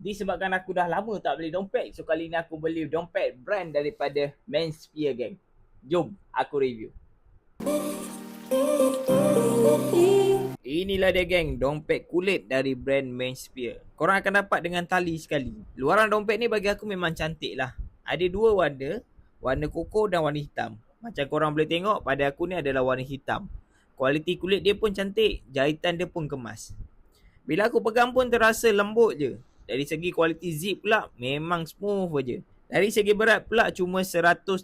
disebabkan aku dah lama tak beli dompet. So kali ni aku beli dompet brand daripada Mansphere gang. Jom aku review. Inilah dia geng, dompet kulit dari brand Mansphere. Korang akan dapat dengan tali sekali. Luaran dompet ni bagi aku memang cantik lah. Ada dua warna, warna koko dan warna hitam. Macam korang boleh tengok, pada aku ni adalah warna hitam. Kualiti kulit dia pun cantik, jahitan dia pun kemas. Bila aku pegang pun terasa lembut je. Dari segi kualiti zip pula, memang smooth je. Dari segi berat pula cuma 134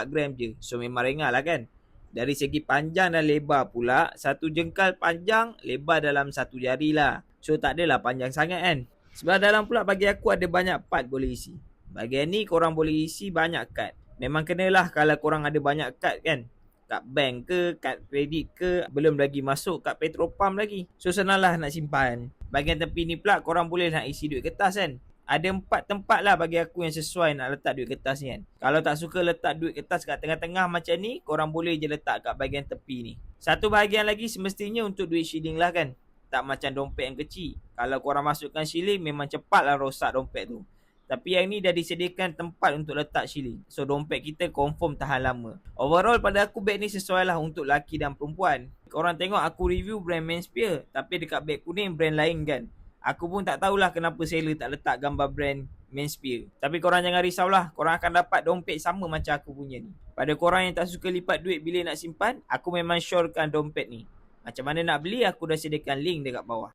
gram je. So memang ringan lah kan. Dari segi panjang dan lebar pula, satu jengkal panjang, lebar dalam satu jari lah. So tak adalah panjang sangat kan. Sebelah dalam pula bagi aku ada banyak part boleh isi. Bahagian ni korang boleh isi banyak kad. Memang kenalah kalau korang ada banyak kad kan. Kad bank ke, kad kredit ke, belum lagi masuk kad Petropam lagi. So senanglah nak simpan. Bahagian tepi ni pula korang boleh nak isi duit kertas kan. Ada 4 tempat lah bagi aku yang sesuai nak letak duit kertas ni kan. Kalau tak suka letak duit kertas kat tengah-tengah macam ni, korang boleh je letak kat bahagian tepi ni. Satu bahagian lagi semestinya untuk duit shilling lah kan. Tak macam dompet yang kecil. Kalau korang masukkan shilling memang cepat lah rosak dompet tu. Tapi yang ni dah disediakan tempat untuk letak shilling. So dompet kita confirm tahan lama. Overall pada aku beg ni sesuai lah untuk lelaki dan perempuan. Korang tengok aku review brand Mansphere. Tapi dekat beg kuning brand lain kan. Aku pun tak tahulah kenapa seller tak letak gambar brand Mansphere. Tapi korang jangan risaulah. Korang akan dapat dompet sama macam aku punya ni. Pada korang yang tak suka lipat duit bila nak simpan, aku memang syorekan dompet ni. Macam mana nak beli, aku dah sediakan link dekat bawah.